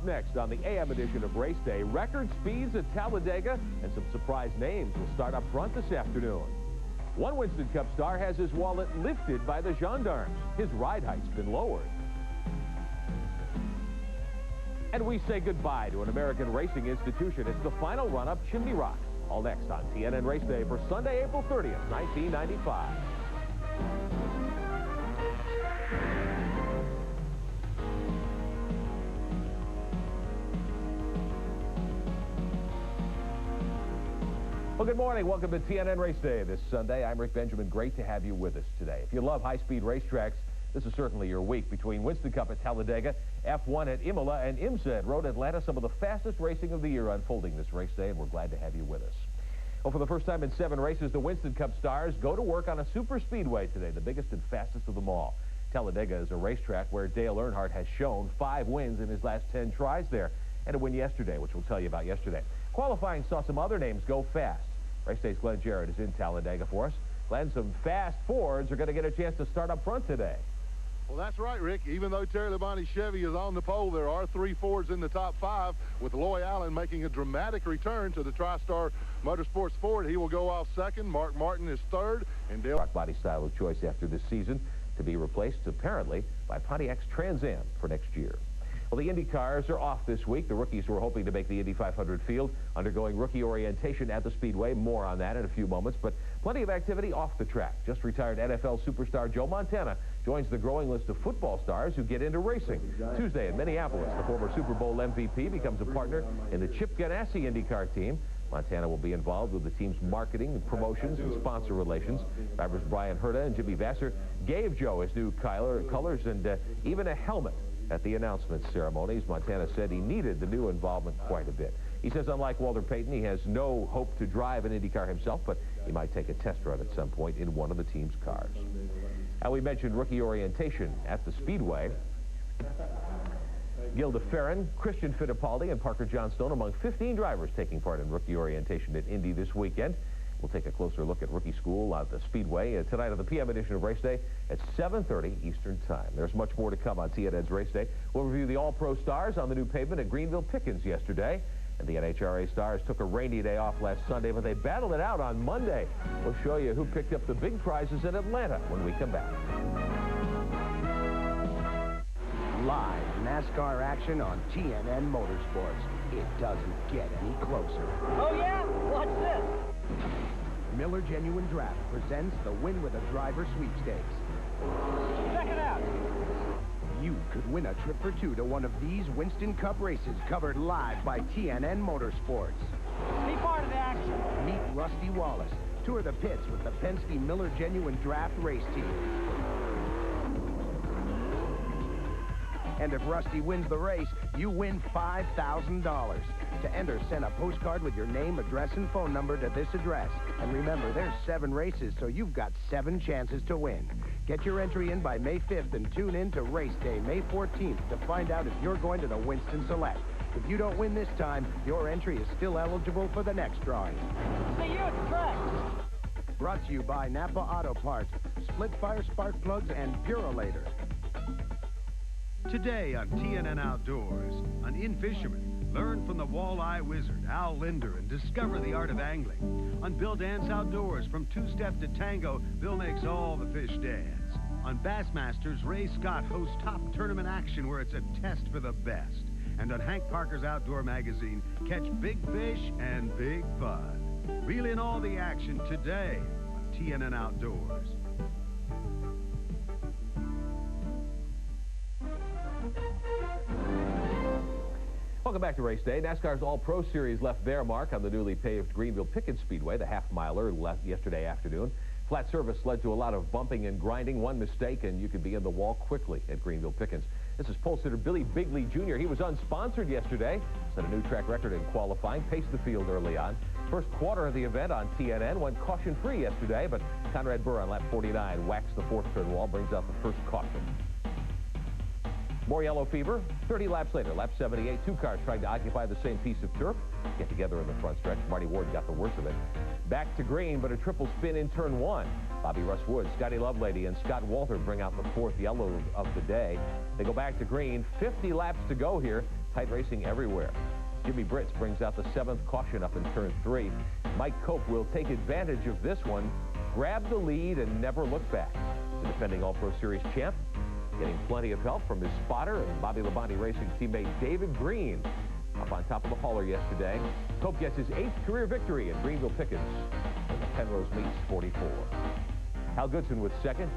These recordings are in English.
Up next on the AM edition of Race Day, record speeds at Talladega and some surprise names will start up front this afternoon. One Winston Cup star has his wallet lifted by the gendarmes. His ride height's been lowered. And we say goodbye to an American racing institution. It's the final run-up Chimney Rock. All next on TNN Race Day for Sunday, April 30th, 1995. Well, good morning. Welcome to TNN Race Day this Sunday. I'm Rick Benjamin. Great to have you with us today. If you love high-speed racetracks, this is certainly your week. Between Winston Cup at Talladega, F1 at Imola, and IMSA at Road Atlanta, some of the fastest racing of the year unfolding this race day, and we're glad to have you with us. Well, for the first time in 7 races, the Winston Cup stars go to work on a super speedway today, the biggest and fastest of them all. Talladega is a racetrack where Dale Earnhardt has shown 5 wins in his last 10 tries there, and a win yesterday, which we'll tell you about yesterday. Qualifying saw some other names go fast. Race Day's Glenn Jarrett is in Talladega for us. Glenn, some fast Fords are going to get a chance to start up front today. Well, that's right, Rick. Even though Terry Labonte's Chevy is on the pole, there are 3 Fords in the top 5, with Loy Allen making a dramatic return to the TriStar Motorsports Ford. He will go off second. Mark Martin is third. And Dale... Rock body style of choice after this season, to be replaced, apparently, by Pontiac's Trans Am for next year. Well, the Indy cars are off this week. The rookies who are hoping to make the Indy 500 field undergoing rookie orientation at the Speedway. More on that in a few moments, but plenty of activity off the track. Just retired NFL superstar Joe Montana joins the growing list of football stars who get into racing. Tuesday in Minneapolis, the former Super Bowl MVP becomes a partner in the Chip Ganassi IndyCar team. Montana will be involved with the team's marketing and promotions and sponsor relations. Drivers Brian Herta and Jimmy Vasser gave Joe his new colors and even a helmet at the announcement ceremonies. Montana said he needed the new involvement quite a bit. He says unlike Walter Payton, he has no hope to drive an IndyCar himself, but he might take a test run at some point in one of the team's cars. And we mentioned rookie orientation at the Speedway. Gilda Ferrin, Christian Fittipaldi, and Parker Johnstone among 15 drivers taking part in rookie orientation at Indy this weekend. We'll take a closer look at rookie school at the Speedway tonight on the PM edition of Race Day at 7:30 Eastern Time. There's much more to come on TNN's Race Day. We'll review the All-Pro stars on the new pavement at Greenville Pickens yesterday. And the NHRA stars took a rainy day off last Sunday, but they battled it out on Monday. We'll show you who picked up the big prizes in Atlanta when we come back. Live NASCAR action on TNN Motorsports. It doesn't get any closer. Oh, yeah? Watch this. Miller Genuine Draft presents the Win with a Driver sweepstakes. Check it out. You could win a trip for 2 to one of these Winston Cup races covered live by TNN Motorsports. Be part of the action. Meet Rusty Wallace. Tour the pits with the Penske Miller Genuine Draft race team. And if Rusty wins the race, you win $5,000. To enter, send a postcard with your name, address, and phone number to this address. And remember, there's 7 races, so you've got 7 chances to win. Get your entry in by May 5th and tune in to Race Day, May 14th to find out if you're going to the Winston Select. If you don't win this time, your entry is still eligible for the next drawing. See you at the track. Brought to you by Napa Auto Parts, Split Fire Spark Plugs, and Purolator. Today on TNN Outdoors, an in-fisherman, learn from the walleye wizard, Al Linder, and discover the art of angling. On Bill Dance Outdoors, from 2-step to tango, Bill makes all the fish dance. On Bassmasters, Ray Scott hosts top tournament action where it's a test for the best. And on Hank Parker's Outdoor Magazine, catch big fish and big fun. Reel in all the action today on TNN Outdoors. Welcome back to Race Day. NASCAR's All-Pro Series left their mark on the newly paved Greenville Pickens Speedway. The half-miler left yesterday afternoon. Flat surface led to a lot of bumping and grinding. One mistake, and you could be in the wall quickly at Greenville Pickens. This is pole sitter Billy Bigley Jr. He was unsponsored yesterday. Set a new track record in qualifying. Paced the field early on. First quarter of the event on TNN went caution-free yesterday, but Conrad Burr on lap 49 waxed the 4th turn wall, brings out the first caution. More yellow fever. 30 laps later, lap 78, 2 cars trying to occupy the same piece of turf. Get together in the front stretch. Marty Ward got the worst of it. Back to green, but a triple spin in turn 1. Bobby Russ Wood, Scotty Lovelady, and Scott Walter bring out the 4th yellow of the day. They go back to green. 50 laps to go here. Tight racing everywhere. Jimmy Britz brings out the 7th caution up in turn 3. Mike Cope will take advantage of this one, grab the lead, and never look back. The defending All-Pro Series champ getting plenty of help from his spotter and Bobby Labonte Racing teammate David Green up on top of the hauler yesterday. Cope gets his 8th career victory at Greenville Pickens when the Penrose meets 44. Hal Goodson was 2nd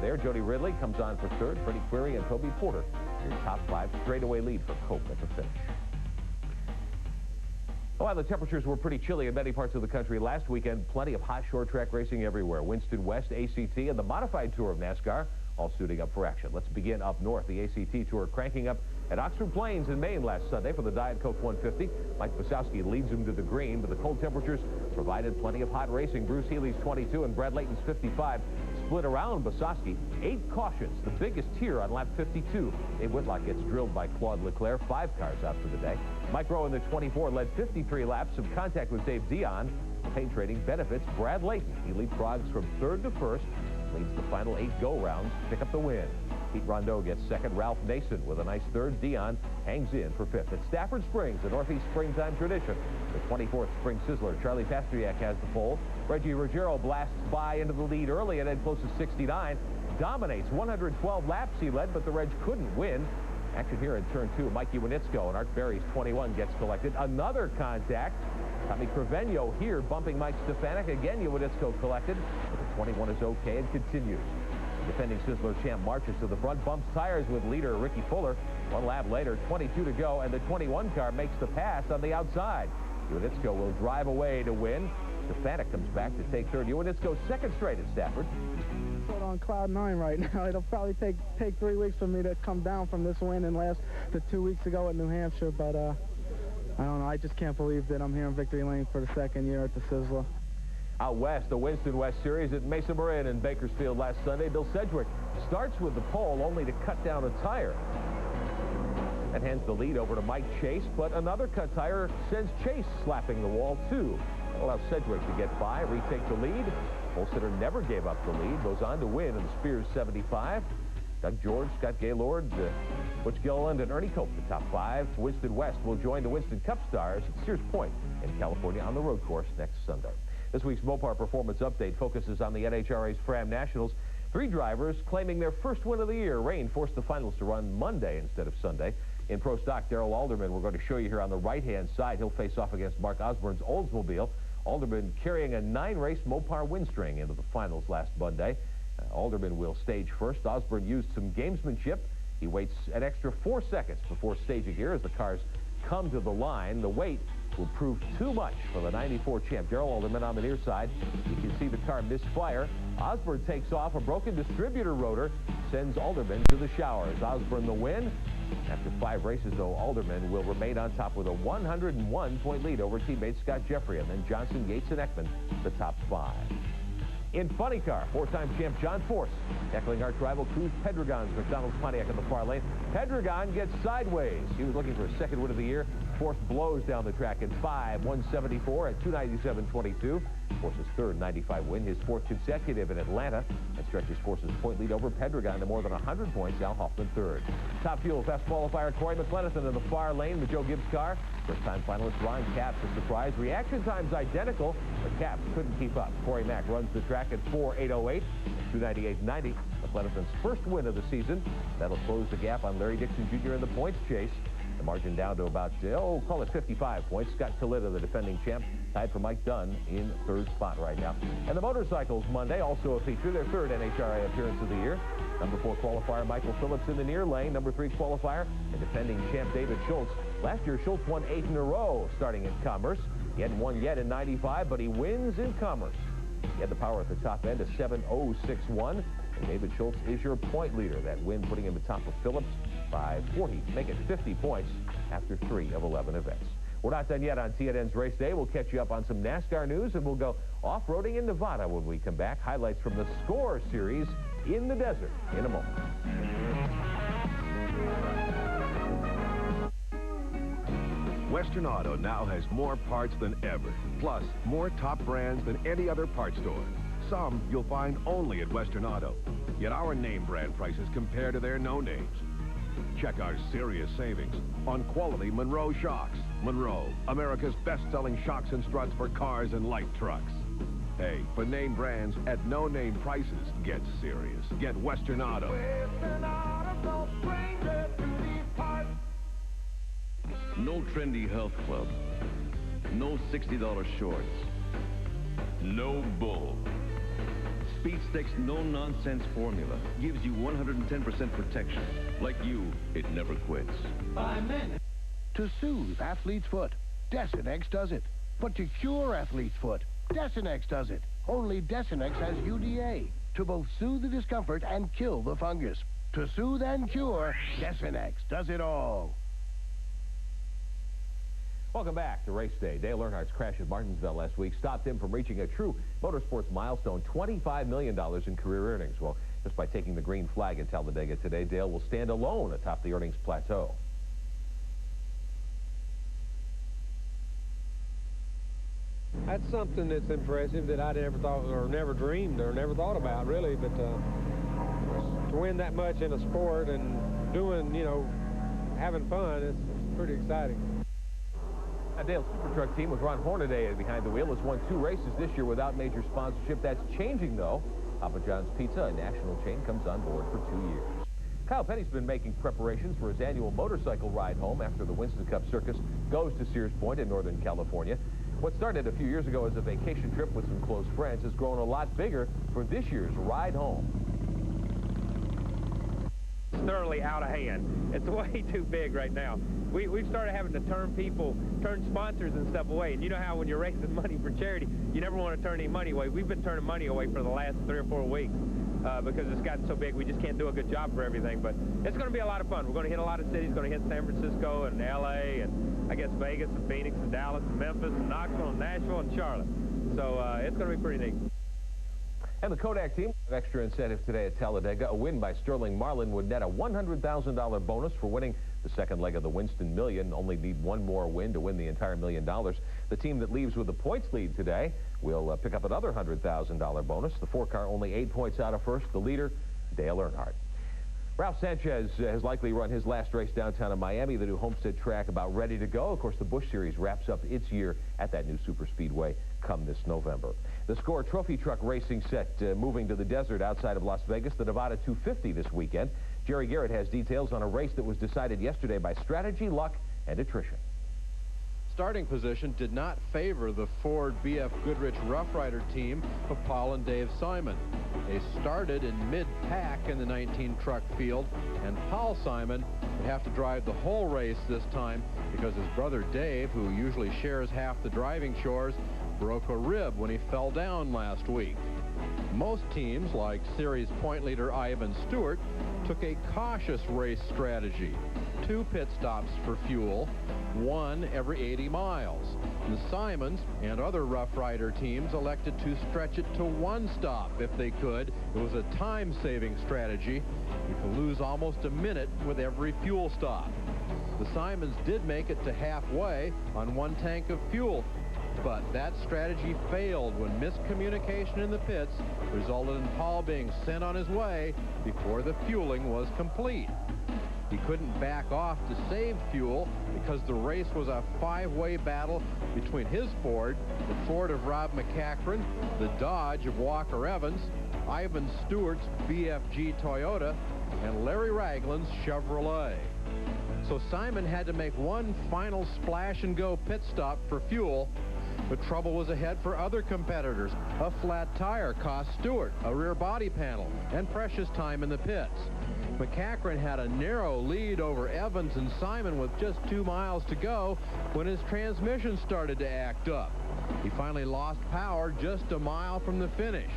there. Jody Ridley comes on for 3rd. Freddie Query and Toby Porter, your top 5 straightaway lead for Cope at the finish. While the temperatures were pretty chilly in many parts of the country last weekend, plenty of hot short track racing everywhere. Winston West, ACT, and the modified tour of NASCAR all suiting up for action. Let's begin up north. The ACT Tour cranking up at Oxford Plains in Maine last Sunday for the Diet Coke 150. Mike Wasowski leads them to the green, but the cold temperatures provided plenty of hot racing. Bruce Healy's 22 and Brad Layton's 55 split around Wasowski. 8 cautions, the biggest here on lap 52. Dave Whitlock gets drilled by Claude Leclerc. 5 cars out for the day. Mike Rowe in the 24 led 53 laps of contact with Dave Dion. Paint trading benefits Brad Layton. He leapfrogs from 3rd to 1st. Leads the final 8 go-rounds to pick up the win. Pete Rondeau gets 2nd. Ralph Nason with a nice 3rd. Dion hangs in for 5th. At Stafford Springs, a Northeast springtime tradition. The 24th Spring Sizzler. Charlie Pastriak has the pole. Reggie Ruggiero blasts by into the lead early and Ed Close is 69. Dominates 112 laps he led, but the Reg couldn't win. Action here in turn 2. Mikey Winitsko and Art Berry's 21 gets collected. Another contact. Tommy Crevenio here bumping Mike Stefanik. Again, Winitsko collected, but the 21 is okay and continues. The defending Sizzler champ marches to the front, bumps tires with leader Ricky Fuller. 1 lap later, 22 to go, and the 21 car makes the pass on the outside. Winitsko will drive away to win. Stefanik comes back to take 3rd. Winitsko's 2nd straight at Stafford. On cloud 9 right now. It'll probably take 3 weeks for me to come down from this win and last the 2 weeks ago at New Hampshire, but I don't know. I just can't believe that I'm here in victory lane for the 2nd year at the Sizzler. Out west, the Winston West Series at Mesa Marin in Bakersfield last Sunday. Bill Sedgwick starts with the pole only to cut down a tire. That hands the lead over to Mike Chase, but another cut tire sends Chase slapping the wall too. That allows Sedgwick to get by, retake the lead. Pole sitter never gave up the lead, goes on to win in the Spears 75. Doug George, Scott Gaylord, Butch Gilliland, and Ernie Cope, the top 5. Winston West will join the Winston Cup stars at Sears Point in California on the road course next Sunday. This week's Mopar Performance Update focuses on the NHRA's Fram Nationals. 3 drivers claiming their first win of the year. Rain forced the finals to run Monday instead of Sunday. In Pro Stock, Darrell Alderman, we're going to show you here on the right-hand side. He'll face off against Mark Osborne's Oldsmobile. Alderman carrying a 9-race Mopar win string into the finals last Monday. Alderman will stage first. Osborne used some gamesmanship. He waits an extra 4 seconds before staging here as the cars come to the line. The wait will prove too much for the 94 champ. Darrell Alderman on the near side. You can see the car misfire. Osborne takes off. A broken distributor rotor sends Alderman to the showers. Osborne the win. After 5 races, though, Alderman will remain on top with a 101-point lead over teammate Scott Jeffrey, and then Johnson, Yates, and Ekman, the top 5. In funny car, 4-time champ John Force tackling arch rival Cruz Pedregon's McDonald's Pontiac in the far lane. Pedregon gets sideways. He was looking for a 2nd win of the year. Force blows down the track in 174 at 297.22. Force's 3rd 95 win, his 4th consecutive in Atlanta, and stretches Force's point lead over Pedregon to more than 100 points. Al Hoffman 3rd. Top Fuel Fast qualifier Corey McLenithan in the far lane with Joe Gibbs' car. First-time finalist Ron Capps a surprise. Reaction time's identical, but Capps couldn't keep up. Corey Mack runs the track at 4:808, 298.90. McLenithan's first win of the season. That'll close the gap on Larry Dixon Jr. in the points chase. The margin down to about, call it 55 points. Scott Tillida, the defending champ, tied for Mike Dunn in 3rd spot right now. And the motorcycles Monday, also a feature, their 3rd NHRA appearance of the year. Number 4 qualifier Michael Phillips in the near lane. Number 3 qualifier and defending champ David Schultz. Last year, Schultz won 8 in a row starting in Commerce. He hadn't won yet in 95, but he wins in Commerce. He had the power at the top end, a 7.061. And David Schultz is your point leader. That win putting him atop of Phillips by 40. Make it 50 points after 3 of 11 events. We're not done yet on TNN's Race Day. We'll catch you up on some NASCAR news, and we'll go off-roading in Nevada when we come back. Highlights from the Score Series in the desert in a moment. Western Auto now has more parts than ever, plus more top brands than any other parts store. Some you'll find only at Western Auto. Yet our name brand prices compare to their no names. Check our serious savings on quality Monroe shocks. Monroe, America's best-selling shocks and struts for cars and light trucks. Hey, for name brands at no-name prices, get serious. Get Western Auto. No trendy health club. No $60 shorts. No bull. Speed Sticks no-nonsense formula gives you 110% protection. Like you, it never quits. To soothe athlete's foot, Desinex does it. But to cure athlete's foot, Desinex does it. Only Desinex has UDA to both soothe the discomfort and kill the fungus. To soothe and cure, Desinex does it all. Welcome back to Race Day. Dale Earnhardt's crash at Martinsville last week stopped him from reaching a true motorsports milestone, $25 million in career earnings. Well, just by taking the green flag at Talladega today, Dale will stand alone atop the earnings plateau. That's something that's impressive that I never thought or never dreamed or never thought about, really. But to win that much in a sport and doing, having fun, it's pretty exciting. Dale's Super Truck team with Ron Hornaday behind the wheel has won 2 races this year without major sponsorship. That's changing, though. Papa John's Pizza, a national chain, comes on board for 2 years. Kyle Petty's been making preparations for his annual motorcycle ride home after the Winston Cup Circus goes to Sears Point in Northern California. What started a few years ago as a vacation trip with some close friends has grown a lot bigger for this year's ride home. It's thoroughly out of hand. It's way too big right now. We've started having to turn sponsors and stuff away. And you know how when you're raising money for charity, you never want to turn any money away. We've been turning money away for the last 3 or 4 weeks because it's gotten so big we just can't do a good job for everything. But it's going to be a lot of fun. We're going to hit a lot of cities. Going to hit San Francisco and L.A. and I guess Vegas and Phoenix and Dallas and Memphis and Knoxville and Nashville and Charlotte. So it's going to be pretty neat. And the Kodak team have extra incentive today at Talladega. A win by Sterling Marlin would net a $100,000 bonus for winning the second leg of the Winston Million. Only need one more win to win the entire $1 million. The team that leaves with the points lead today will pick up another $100,000 bonus. The 4-car only 8 points out of first. The leader, Dale Earnhardt. Ralph Sanchez has likely run his last race downtown in Miami, the new Homestead track, about ready to go. Of course, the Busch Series wraps up its year at that new superspeedway come this November. The Score Trophy Truck Racing set moving to the desert outside of Las Vegas, the Nevada 250 this weekend. Jerry Garrett has details on a race that was decided yesterday by strategy, luck, and attrition. Starting position did not favor the Ford BF Goodrich Rough Rider team of Paul and Dave Simon. They started in mid-pack in the 19-truck field, and Paul Simon would have to drive the whole race this time because his brother Dave, who usually shares half the driving chores, broke a rib when he fell down last week. Most teams, like series point leader Ivan Stewart, took a cautious race strategy. 2 pit stops for fuel, 1 every 80 miles. The Simons and other Rough Rider teams elected to stretch it to 1 stop if they could. It was a time-saving strategy. You can lose almost a minute with every fuel stop. The Simons did make it to halfway on 1 tank of fuel, but that strategy failed when miscommunication in the pits resulted in Paul being sent on his way before the fueling was complete. He couldn't back off to save fuel because the race was a 5-way battle between his Ford, the Ford of Rob McCachran, the Dodge of Walker Evans, Ivan Stewart's BFG Toyota, and Larry Ragland's Chevrolet. So Simon had to make 1 final splash-and-go pit stop for fuel, but trouble was ahead for other competitors. A flat tire cost Stewart a rear body panel and precious time in the pits. McCachran had a narrow lead over Evans and Simon with just 2 miles to go when his transmission started to act up. He finally lost power just a mile from the finish.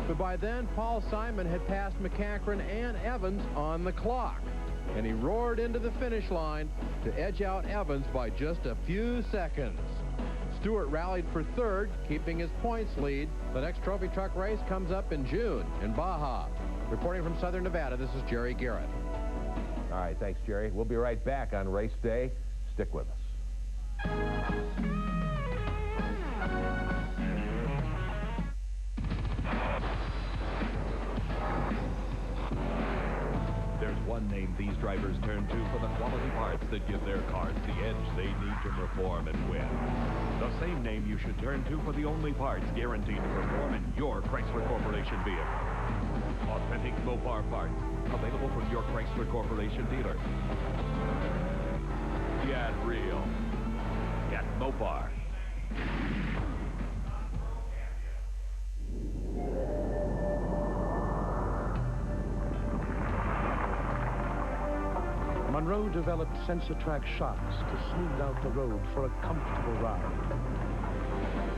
But by then, Paul Simon had passed McCachran and Evans on the clock, and he roared into the finish line to edge out Evans by just a few seconds. Stewart rallied for 3rd, keeping his points lead. The next trophy truck race comes up in June in Baja. Reporting from Southern Nevada, this is Jerry Garrett. All right, thanks, Jerry. We'll be right back on Race Day. Stick with us. There's one name these drivers turn to for the quality parts that give their cars the edge they need to perform and win. The same name you should turn to for the only parts guaranteed to perform in your Chrysler Corporation vehicle. Authentic Mopar parts, available from your Chrysler Corporation dealer. Get real. Get Mopar. Monroe developed SensorTrack shocks to smooth out the road for a comfortable ride.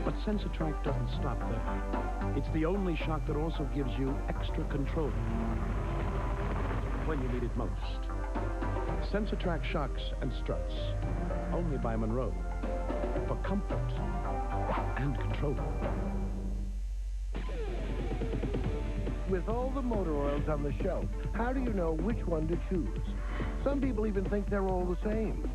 But SensorTrack doesn't stop there. It's the only shock that also gives you extra control when you need it most. SensorTrack shocks and struts, only by Monroe, for comfort and control. With all the motor oils on the shelf, how do you know which one to choose? Some people even think they're all the same.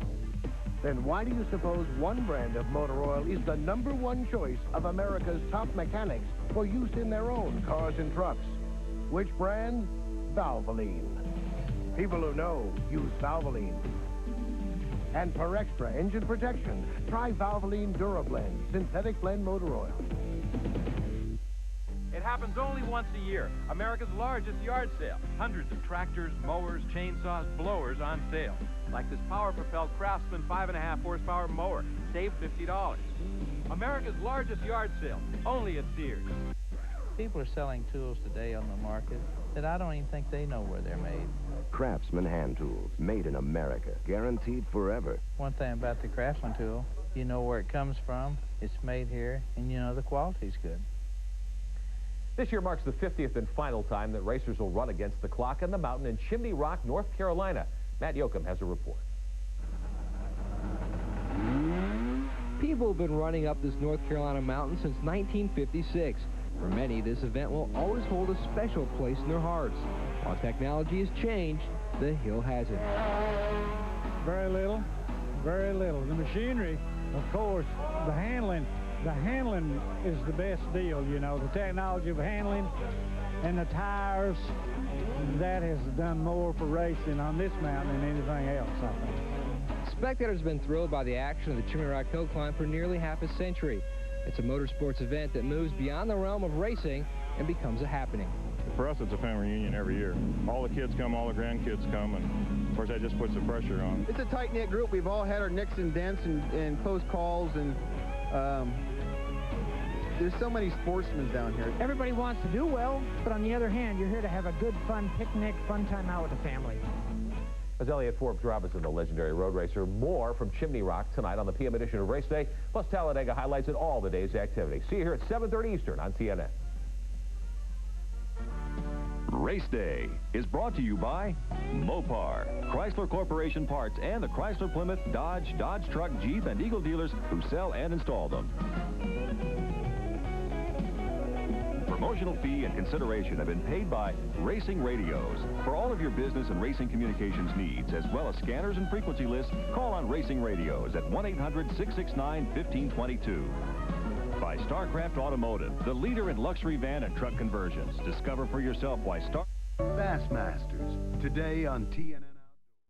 Then why do you suppose one brand of motor oil is the #1 choice of America's top mechanics for use in their own cars and trucks? Which brand? Valvoline. People who know use Valvoline. And for extra engine protection, try Valvoline DuraBlend Synthetic Blend Motor Oil. It happens only once a year. America's largest yard sale. Hundreds of tractors, mowers, chainsaws, blowers on sale. Like this power-propelled Craftsman 5.5 horsepower mower. Save $50. America's largest yard sale. Only at Sears. People are selling tools today on the market that I don't even think they know where they're made. Craftsman hand tools, made in America, guaranteed forever. One thing about the Craftsman tool, you know where it comes from, it's made here, and you know the quality's good. This year marks the 50th and final time that racers will run against the clock on the mountain in Chimney Rock, North Carolina. Matt Yoakum has a report. People have been running up this North Carolina mountain since 1956. For many, this event will always hold a special place in their hearts. While technology has changed, the hill hasn't. Very little, very little. The machinery, of course, the handling is the best deal, you know. The technology of handling and the tires, that has done more for racing on this mountain than anything else, I think. Spectators have been thrilled by the action of the Chimney Rock Hill Climb for nearly half a century. It's a motorsports event that moves beyond the realm of racing and becomes a happening. For us, it's a family reunion every year. All the kids come, all the grandkids come, and of course that just puts the pressure on. It's a tight-knit group. We've all had our nicks and dents and close calls, and there's so many sportsmen down here. Everybody wants to do well, but on the other hand, you're here to have a good, fun picnic, fun time out with the family. As Elliot Forbes Robinson, the legendary road racer, more from Chimney Rock tonight on the PM edition of Race Day, plus Talladega highlights in all the day's activity. See you here at 7:30 Eastern on TNN. Race Day is brought to you by Mopar, Chrysler Corporation parts, and the Chrysler, Plymouth, Dodge, Dodge Truck, Jeep, and Eagle dealers who sell and install them. Promotional fee and consideration have been paid by Racing Radios. For all of your business and racing communications needs, as well as scanners and frequency lists, call on Racing Radios at 1-800-669-1522. By StarCraft Automotive, the leader in luxury van and truck conversions. Discover for yourself why Bassmasters, today on TNN.